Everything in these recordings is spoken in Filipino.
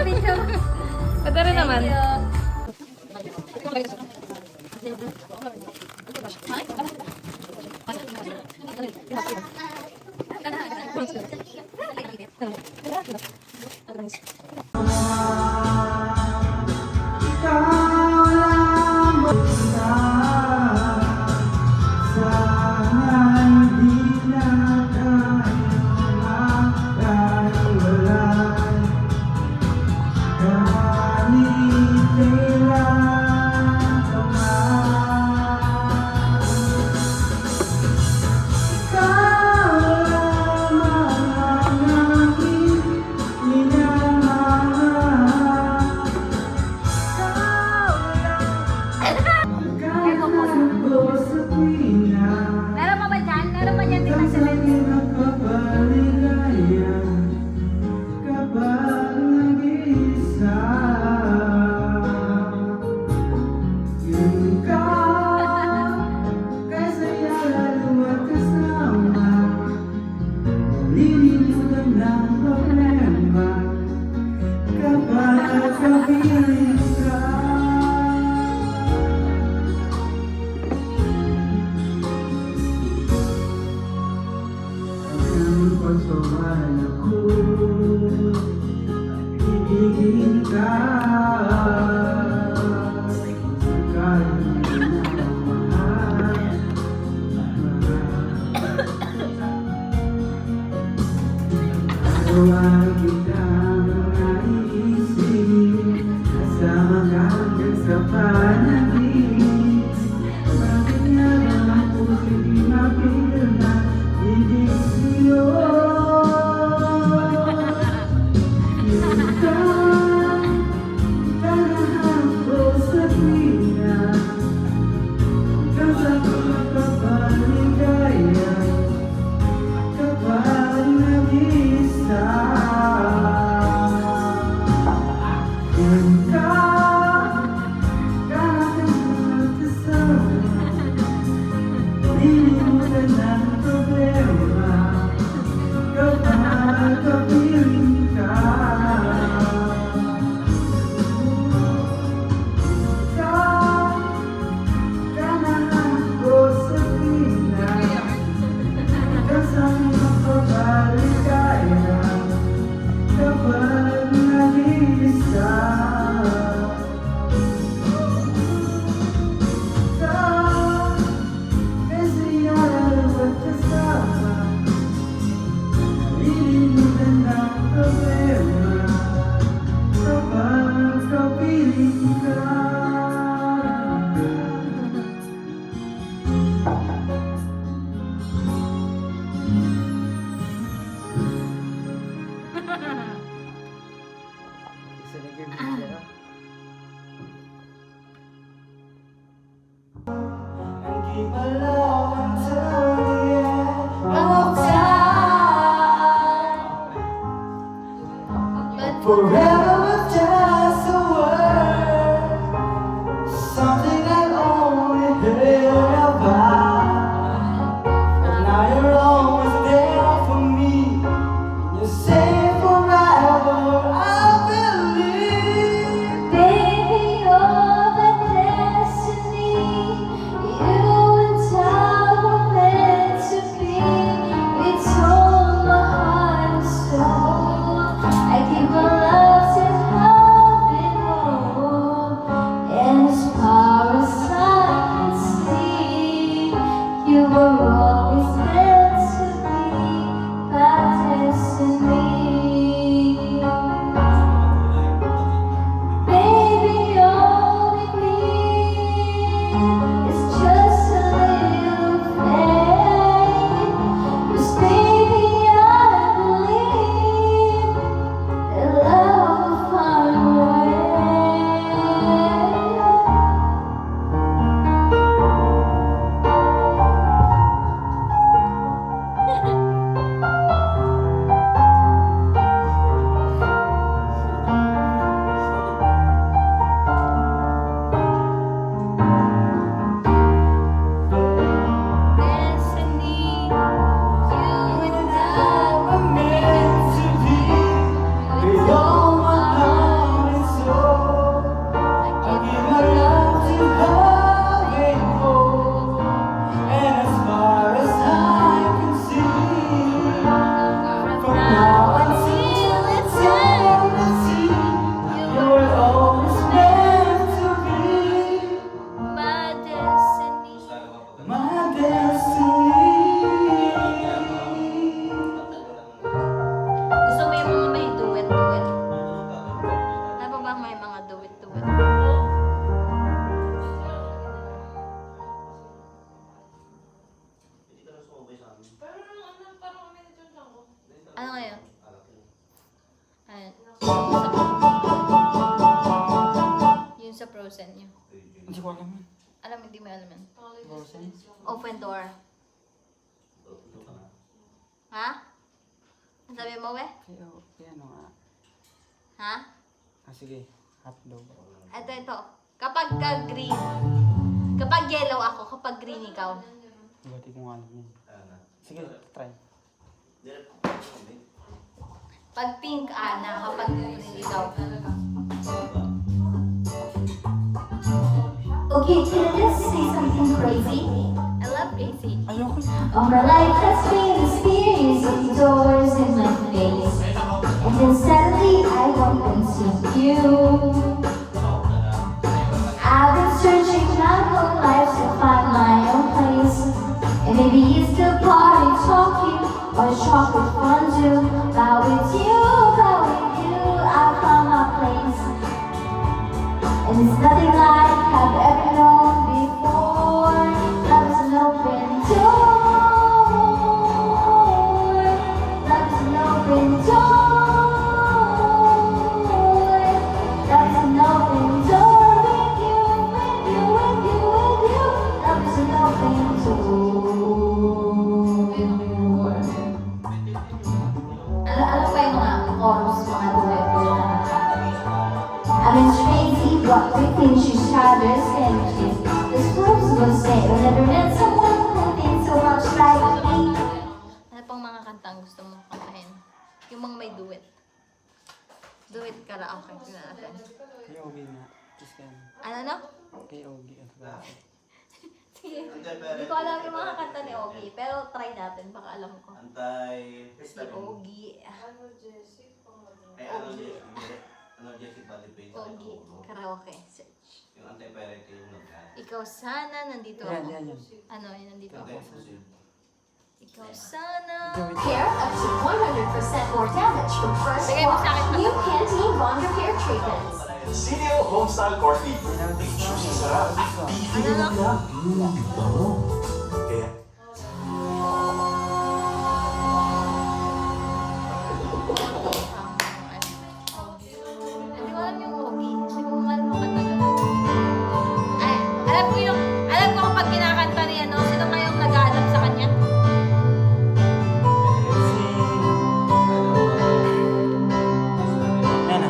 video. Ito rin naman. Meron pa ba dyan? Meron pa dyan din sa Forever just a word, something that only heard about. But now you're always there for me. You say forever, I believe. Baby, you're my destiny. You and I were meant to be. We told my heart and soul. I give my love to Ayan. Yun sa Frozen niyo. Hindi ko alam yun. Alam, hindi mo alam yan. Frozen? Open door. Ha? Ang sabi mo, we? Kaya ano nga. Ha? Sige. Hotdog. Ito. Kapag ka-green, kapag yellow ako, kapag green ikaw. Hindi ko nga alam yun. Sige, try. Pag pink, Ana. Kapag green ikaw. Okay, can I just say something crazy? I love Casey. Ayoko. All my life has been a series of doors in my face. And then suddenly I bump into you. I've been searching my whole life to find my own place. And maybe it's the party talking or chocolate fondue. But with you, I found my place. And it's nothing like I've ever known before. Love is an open door. Love is an open door. Love is an open door. With you. Love is an open door. Alam ko yung mga chorus, mga duet ko na. I'm in crazy, but we think she's harder sandwiches. The schools will say, I never met someone who did so much like me. Ano pang mga kanta ang gusto mo kantahin? Yung mga may duet. Duet karaoke. Tingnan natin. Kay Ogie nga. Just yan. Ano? Kay Ogie. Sige. Hindi ko alam yung mga kanta ni Ogie. Pero try natin. Baka alam ko. Antay. Si Ogie. Jesse Palipay sa Ogie. Karaoke. Search. yung antay-pirate yung nagkat. Ikaw sana nandito Yan, ako. yan, yan. Ano, yun nandito ako. Exclusive. Ikaw sana. Hair up to 100% more damage from fresh Bigay mo sa wash. akin. New Pantene Bonder Hair Treatments. CDO Homestyle Coffee. Juicy sarap. Ano no? Kaya Hindi ko alam yung Ogie. Hindi ko alam yung kanta na. Ay, alam ko kapag kinakanta niya, no? Sino kayong nag-aalap sa kanya? Yan na.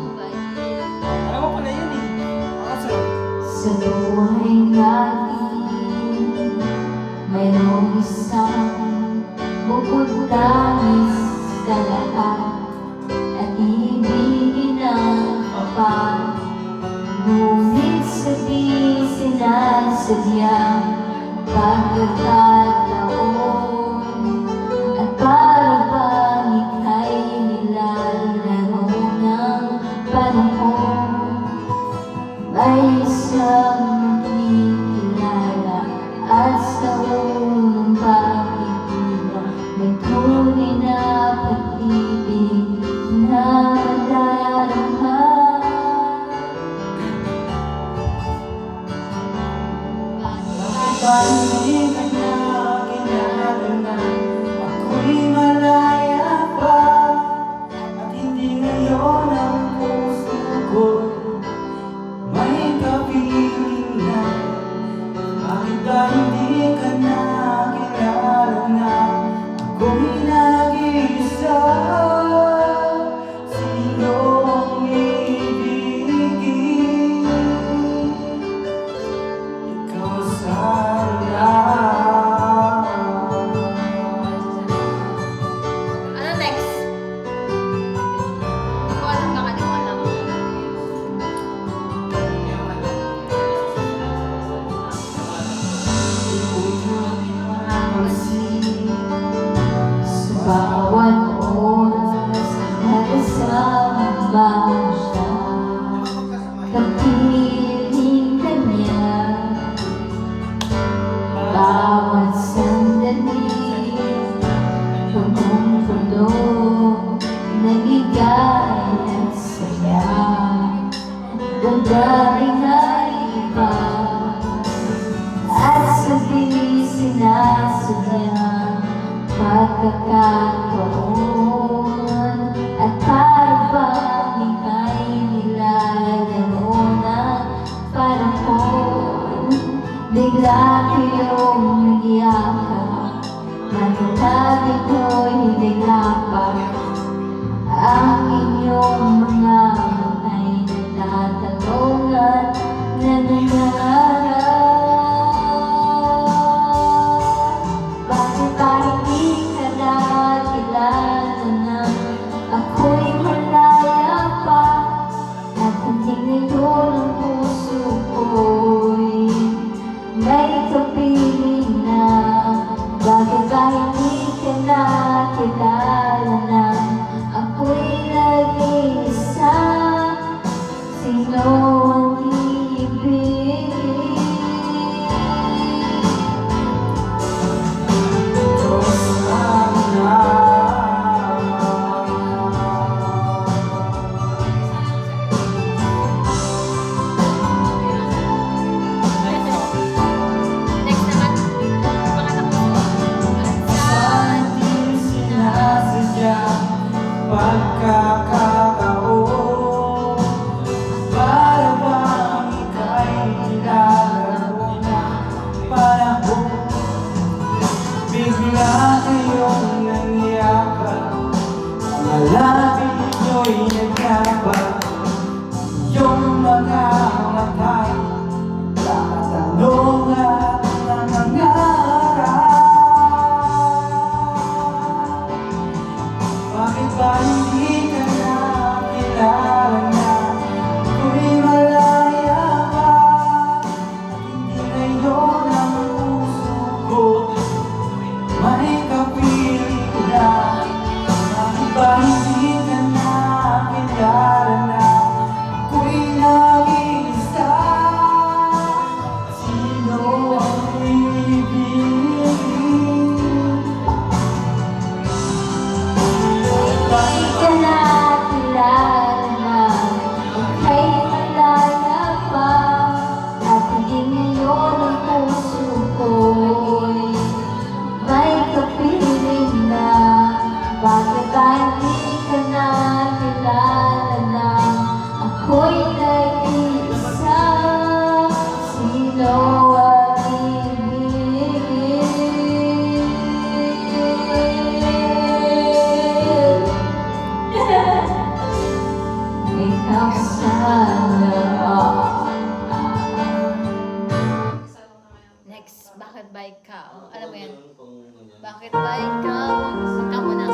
Alam mo pala yun eh. Kaso, Sa buhay natin, mayroong isang bukod tanis sa lahat at ibigin ang kapal. Ngunit sa di sinasadyang pagkakataon at para bang ika'y nilalaro ng panahon. May isang makikilala at sa unang pagkikita may tunay na pag-ibig na madarama. bakit hindi ka na kilala na ako'y malaya pa at hindi ngayon ang puso ko may kapiling na. Bakit ba hindi ka na kilala na ako'y nag-iisa? Sino ang ibigin? Ikaw sana. Ano next? Hindi ko alam, baka di ko alam. Sa bawat oras nakasama siya, kapiling ka niya. sinasadyang pagkakataon. At para bang ika'y nilalaro ng panahon, bigla kayong nagyakap, matatabi ko'y naglapak. Ang inyong mga ay nagtatanungan na nangarap. Bakit ba hindi ka nakilala na ako'y malaya pa? At hindi ngayon ang puso ko'y may kapiling na. Bakit ba hindi ka nakilala na ako'y nag-iisa? Sino ang ibig? Ito sana. Next naman, pangatapos. Sa ating sinasadyang pagkakataon, para bang ika'y nilalaro ng panahon, bigla kayong nangyakap, mga labi nyo'y nagkabag, yung mga matay tatanong at nangangarap. Bakit ba hindi ka nakilala na ako'y malaya pa? Hindi ngayon ang puso ko may kapiling na. Bakit ba hindi ka nakilala na ako'y nag-iisa? Sino ang ibig? Di ka nakilala na ika'y malaya pa. At hindi ngayon ang puso ko'y may kapiling na. Bakit ba hindi ka nakilala na ako'y nag-iisa? Sino ang ibig? Ikaw sana. Next, bakit ba ikaw? Alam mo yan? Kung ganyan. Bakit ba ikaw? Ikaw muna.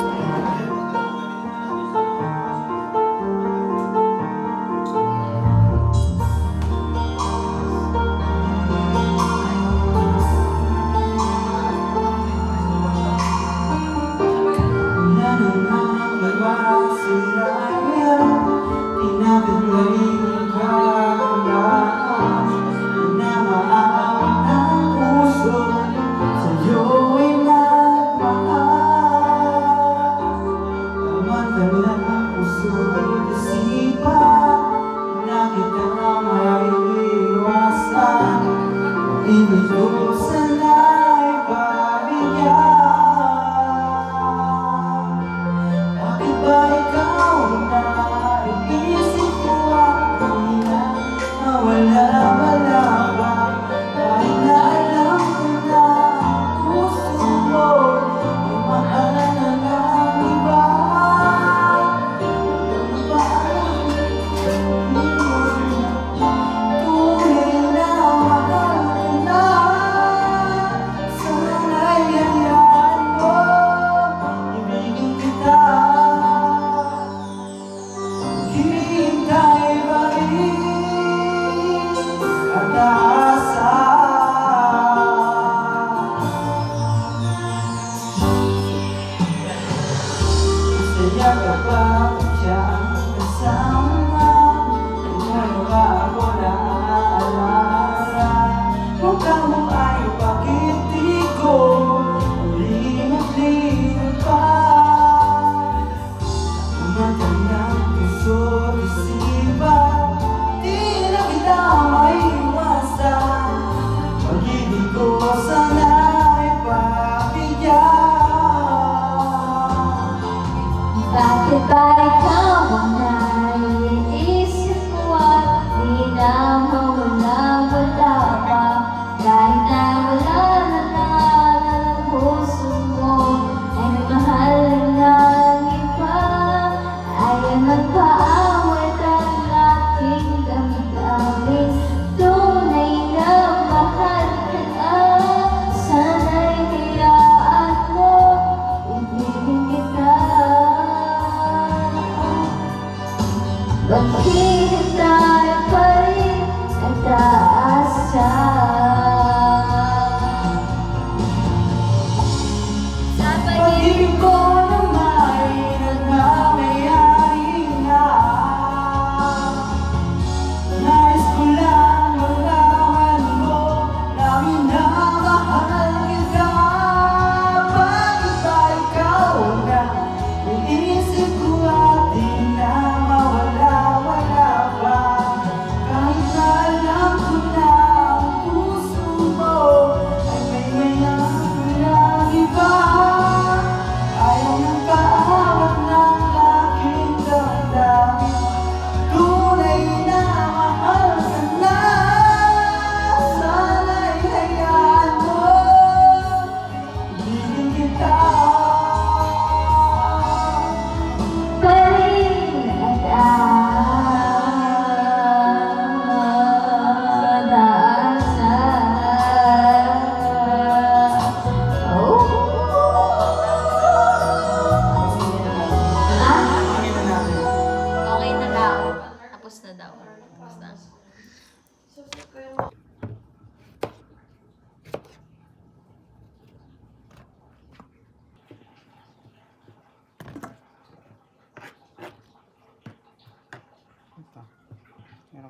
Nananakalasin na yan, tinatagay ang kagandahan na maawit ang puso, sa'yo'y magmahal.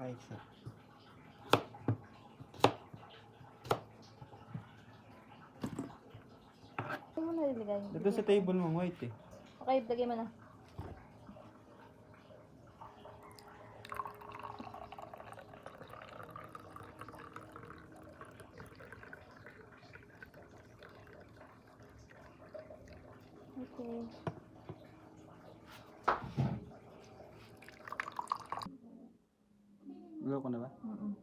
Naka-exit. Saan mo nalilagay? Dito sa table mo, white eh. Okay, lagay mo na. Okay. Blow ko na ba? Mm-mm.